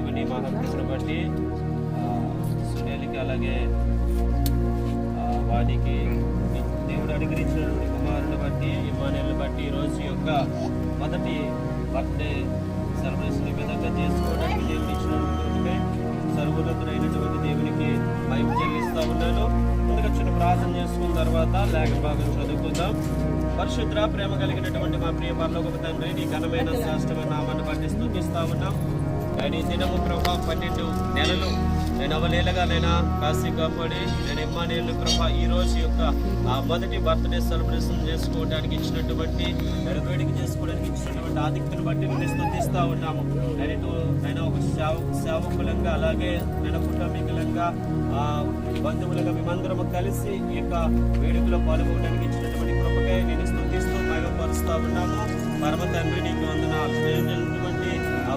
దేవుని మహాకృపను బట్టి సునీలకి అలాగే వాడికి దేవుడు అనుగ్రహించినటువంటి కుమారుని బట్టి ఇమ్మానుయేలుని బట్టి ఈరోజు యొక్క మొదటి బర్త్డే సెలబ్రేషన్ ఈ విధంగా చేసుకోవడానికి దేవుడు ఇచ్చినటువంటి సర్వోన్నతుడైనటువంటి దేవునికి మహిమ చెల్లిస్తూ ఉన్నాను. ముందుగా చిన్న ప్రార్థన చేసుకున్న తర్వాత లేఖన భాగం చదువుకుందాం. పరిశుద్ర ప్రేమ కలిగినటువంటి మా ప్రియ పరలోకపు తండ్రి, నీ ఘనమైన శ్రేష్టమైన నామాన్ని బట్టి స్తుతిస్తా ఉన్నాం. కానీ దినము ప్రభా 12 నెలలు నేను అవలేలగా నైనా కాశీ కాపాడి నేను ఇమ్మానుయేలు ప్రభా ఈ రోజు యొక్క మొదటి బర్త్డే సెలబ్రేషన్ చేసుకోవడానికి ఇచ్చినటువంటి వేడుక చేసుకోవడానికి ఇచ్చినటువంటి ఆధిక్యతను బట్టి నేను స్తుతిస్తా ఉన్నాము. నేను ఒక సేవకులంగా అలాగే నేను కుటుంబీకులంగా బంధువులుగా మేమందరము కలిసి ఈ యొక్క వేడుకలో పాల్గొనడానికి ఇచ్చినటువంటి కృపకై నేను స్తుతిస్తూ మహిమపరుస్తూ ఉన్నాము. పరమ తండ్రి నీకు వందనాలు. నేనటువంటి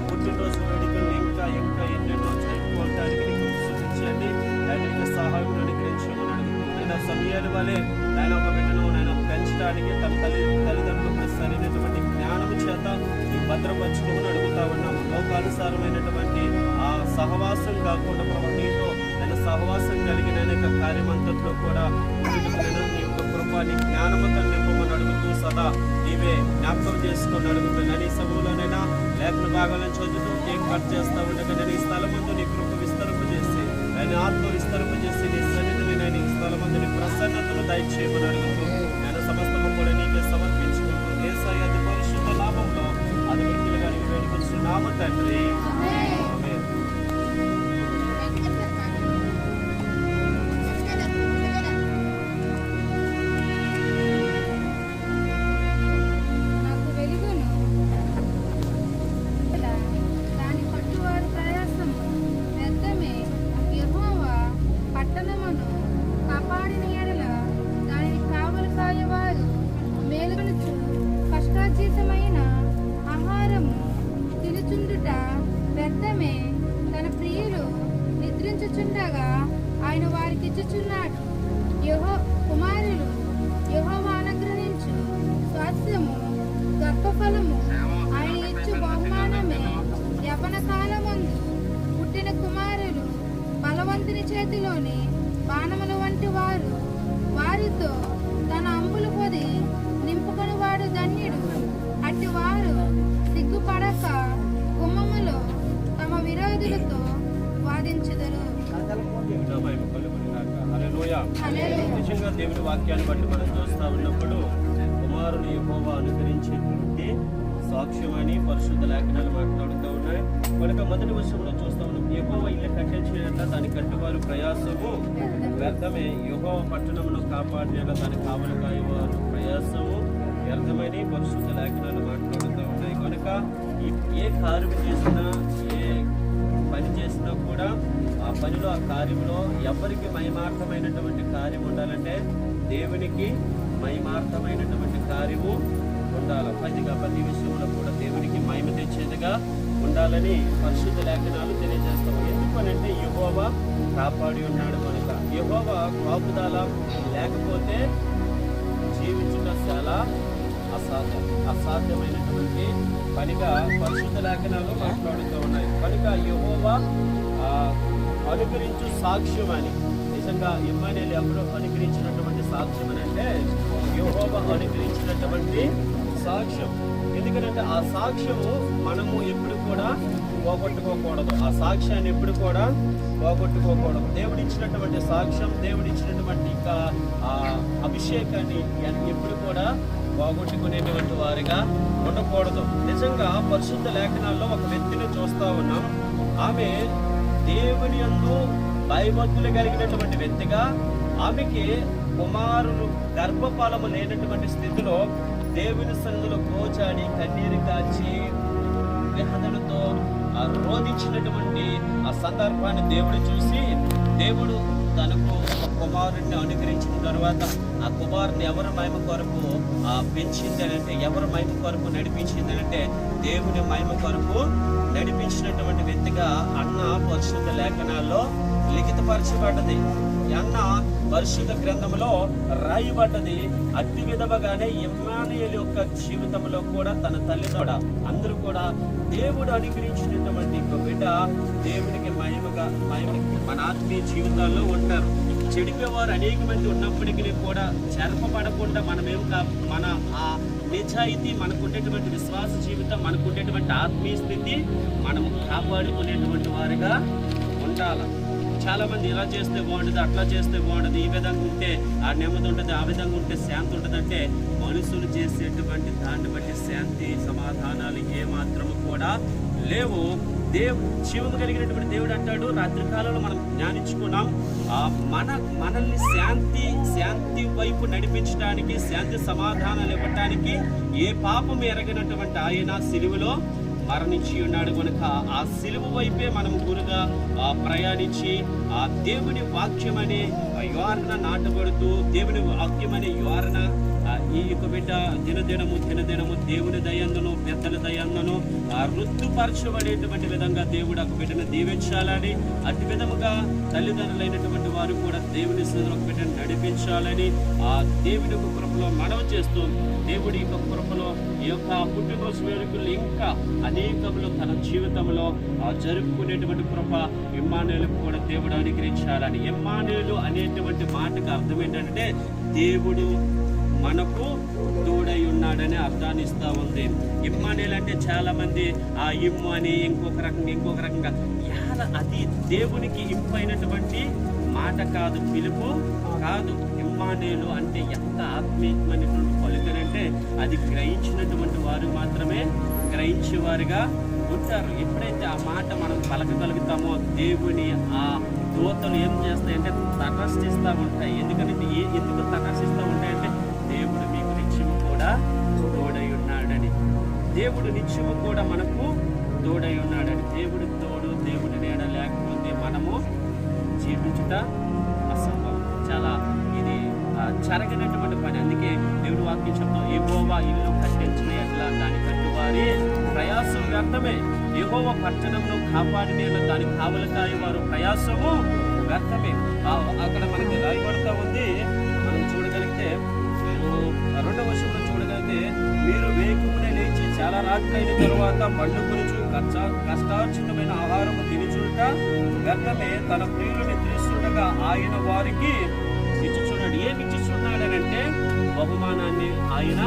పుట్టినరోజు వేడుకలు ఇంకా ఎన్నెన్నో జరుపుకోవడానికి నీకు సూచించండి. ఆయన సహాయం అనుగ్రహించమని నేను సమయాల వలె ఆయన ఒక బిడ్డను నేను పెంచడానికి తన తల్లిదండ్రులకు సరైనటువంటి జ్ఞానము చేత భద్రపరచుకోమని అడుగుతా ఉన్నాము. లోకానుసారమైనటువంటి ఆ సహవాసం కాకుండా ప్రభు నీతో నేను సహవాసం కలిగిన యొక్క కార్యమంతట్లో కూడా నీ యొక్క కృపాన్ని జ్ఞానముతో నింపమని అడుగుతూ సదా నీవే జ్ఞాపకం చేసుకొని అడుగుతున్నాను. ఈ సమయంలోనైనా లేఖన భాగాలను చదువుతూ కేక్ కట్ చేస్తా ఉండగా నేను ఈ స్థలం ముందు నీ కృప విస్తరింపజేసి నేను ఆత్మ విస్తరింపజేసి నీ సన్నిధిని నేను ఈ స్థలం ముందు నీ ప్రసన్నతను దయచేయమని అడుగుతూ నేను సమస్తము కూడా నీకే సమర్పించుకుంటూ యేసయ్య అతి పరిశుద్ధ నామములో అది వ్యక్తులుగా నీకు వేడుకొస్తున్నాము తండ్రి. ఆయన వారికి ఇచ్చుచున్నాడు. కుమారులు యెహోవా అనుగ్రహించు స్వాస్థ్యము గర్భఫలము ఆయన ఇచ్చు బహుమానమే. యవ్వన కాలమందు పుట్టిన కుమారులు బలవంతుని చేతిలోని బాణముల వంటి వారు. వారితో తన అంబులు పొది నింపుకొని వాడు ధన్యుడు. అట్టి వారు సిగ్గుపడక గుమ్మములో తమ విరోధులతో వాదించుదరు. నిజంగా దేవుని వాక్యాన్ని బట్టి మనం చూస్తా ఉన్నప్పుడు కుమారుని యెహోవా అనుగ్రహించేటువంటి సాక్ష్యమని పరిశుద్ధ లేఖనాలు మాట్లాడుతూ ఉన్నాయి. కనుక మొదటి వర్షంలో చూస్తా ఉన్నాం, యెహోవా ఇల్లు కట్టించేట దాని కట్టువారు ప్రయాసము వ్యర్థమే, యెహోవా పట్టణమును కాపాడిన దాని కావలి కాయవారు ప్రయాసము వ్యర్థమని పరిశుద్ధ లేఖనాలు మాట్లాడుతూ ఉన్నాయి. కనుక ఏ కార్యం చేసినా ఏ పని చేసినా కూడా ఆ పనిలో ఆ కార్యంలో ఎవరికి మహిమార్థమైనటువంటి కార్యం ఉండాలంటే దేవునికి మహిమార్థమైనటువంటి కార్యము ఉండాలి. ప్రతి విషయంలో కూడా దేవునికి మహిమ తెచ్చేదిగా ఉండాలని పరిశుద్ధ లేఖనాలు తెలియజేస్తాము. ఎందుకనంటే యెహోవా కాపాడి ఉన్నాడు కనుక. యెహోవా కాపుదల లేకపోతే జీవించుట చాలా అసాధ్యమైనటువంటి పనిగా పరిశుద్ధ లేఖనాలు మాట్లాడుతూ ఉన్నాయి. కనుక యెహోవా అనుగ్రహించు సాక్ష్యం అని, నిజంగా ఇమ్మానుయేలు ఎవరు అనుగ్రహించినటువంటి సాక్ష్యం అని అంటే యెహోవా అనుగ్రహించినటువంటి సాక్ష్యం. ఎందుకంటే ఆ సాక్ష్యము మనము ఎప్పుడు కూడా పోగొట్టుకోకూడదు. ఆ సాక్ష్యాన్ని ఎప్పుడు కూడా పోగొట్టుకోకూడదు. దేవుడిచ్చినటువంటి సాక్ష్యం, దేవుడిచ్చినటువంటి అభిషేకాన్ని ఎప్పుడు కూడా పోగొట్టుకునేటువంటి వారిగా ఉండకూడదు. నిజంగా పరిశుద్ధ లేఖనాల్లో ఒక వ్యక్తిని చూస్తా ఉన్నాం. ఆమె దేవుని యందు భయభక్తులు కలిగినటువంటి వ్యక్తిగా, ఆమెకి కుమారులు గర్భఫలము లేనటువంటి స్థితిలో దేవుని సన్నిధిలో గోచాడి కన్నీరు కాచి వేదనతో రోధించినటువంటి ఆ సందర్భాన్ని దేవుడు చూసి, దేవుడు తనకు ఒక కుమారుడిని అనుగ్రహించిన తర్వాత ఆ కుమారుని ఎవరి మహిమ కొరకు పెంచింది అంటే, ఎవరి మహిమ కొరకు నడిపించింది అంటే దేవుని మహిమ కొరకు నడిపించినటువంటి వ్యక్తిగా అన్న పరిశుద్ధ లేఖనాల్లో లిఖితపరచబడ్డది. అన్న పరిశుద్ధ గ్రంథంలో రాయబడ్డది. అట్టి విధముగానే ఇమ్మానుయేలు యొక్క జీవితంలో కూడా తన తల్లి కూడా అందరూ కూడా దేవుడు అనుగ్రహించినటువంటి ఒక బిడ్డ దేవునికి మహిమగా మన ఆత్మీయ జీవితాల్లో ఉంటారు. చెడిపోయేవారు అనేక మంది ఉన్నప్పటికీ కూడా చెరపబడకుండా మన ఆ నిజాయితీ, మనకుండేటువంటి విశ్వాస జీవితం, మనకుండేటువంటి ఆత్మీయ స్థితి మనము కాపాడుకునేటువంటి వారిగా ఉండాలి. చాలా మంది ఇలా చేస్తే బాగుంటుంది, అట్లా చేస్తే బాగుంటుంది, ఈ విధంగా ఉంటే ఆ నెమ్మది ఉంటుంది, ఆ విధంగా ఉంటే శాంతి ఉంటుంది అంటే మనుషులు చేసేటువంటి దాన్ని బట్టి శాంతి సమాధానాలు ఏమాత్రము కూడా లేవు. జీవము కలిగినటువంటి దేవుడు అంటాడు, రాత్రి కాలంలో మనం ధ్యానించుకున్నాం, మనల్ని శాంతి వైపు నడిపించడానికి, శాంతి సమాధానాలు ఇవ్వటానికి ఏ పాపం ఎరగినటువంటి ఆయన సిలువలో మరణించి ఉన్నాడు కనుక ఆ సిలువ వైపే మనం గురుగా ప్రయాణించి ఆ దేవుని వాక్యమనే యోరణ నాటబడుతూ, దేవుని వాక్యమనే యోరణ ఈ యొక్క బిడ్డ దినదినము దేవుని దయందును పెద్దల దయందును రుద్దుపరచబడేటువంటి విధంగా దేవుడు ఒక బిడ్డను దీవించాలని, అటు విధముగా తల్లిదండ్రులైనటువంటి వారు కూడా దేవుని సన్నిధిలో ఒక బిడ్డను నడిపించాలని ఆ దేవుని యొక్క కృపలో మనవి చేస్తూ, దేవుడి యొక్క కృపలో ఈ యొక్క పుట్టినరోజు వేడుకలు ఇంకా అనేకములు తన జీవితంలో జరుపుకునేటువంటి కృప ఇమ్మానుయేలుకు కూడా దేవుడు అనుగ్రహించాలని. ఇమ్మానుయేలు అనేటువంటి మాటకు అర్థం ఏంటంటే దేవుడు మనకు తోడై ఉన్నాడని అర్థాన్ని ఇస్తా ఉంది. ఇమ్మానుయేలు అంటే చాలా మంది ఆ ఇమ్ము అని ఇంకొక రకంగా అది దేవునికి ఇంపైనటువంటి మాట కాదు, పిలుపు కాదు. ఇమ్మానుయేలు అంటే ఎంత ఆత్మీయమైనటువంటి పలుకనంటే అది గ్రహించినటువంటి వారు మాత్రమే గ్రహించేవారుగా ఉంటారు. ఎప్పుడైతే ఆ మాట మనం పలకగలుగుతామో దేవుని ఆ దూతలు ఏం చేస్తాయంటే తటస్థిస్తూ ఉంటాయి. ఎందుకు తటస్థిస్తూ ఉంటాయంటే దేవుడు మీకు నిత్యము కూడా తోడై ఉన్నాడని, దేవుడు నిత్యము కూడా మనకు తోడై ఉన్నాడని. దేవుడి తోడు, దేవుడి నీడ లేకపోతే మనము జీవించుట అసంభవం. చాలా ఇది జరగనటువంటి పని. అందుకే దేవుడు వాక్యం చెప్తాం, యెహోవా ఇల్లు కట్టించిన ఎట్లా దాని కట్టువారి ప్రయాసం వ్యర్థమే, యెహోవా పట్టణంలో కాపాడిన దాని కావలకాయ వారు ప్రయాసము వ్యర్థమే. అక్కడ మనకి రాయబడతా ఉంది. మనం చూడగలిగితే 2వ వచనంలో చూడగలిగితే, మీరు వేకువనే లేచి చాలా రాత్రి అయిన తరువాత మన్ను గురించి కష్టార్జితమైన ఆహారము తినిచుట వ్యర్థమే, తన ప్రియులు నిద్రిస్తుండగా ఆయన వారికి ఇచ్చుచున్నాడు. ఏమి ఇచ్చుచున్నాడనంటే బహుమానాన్ని ఆయన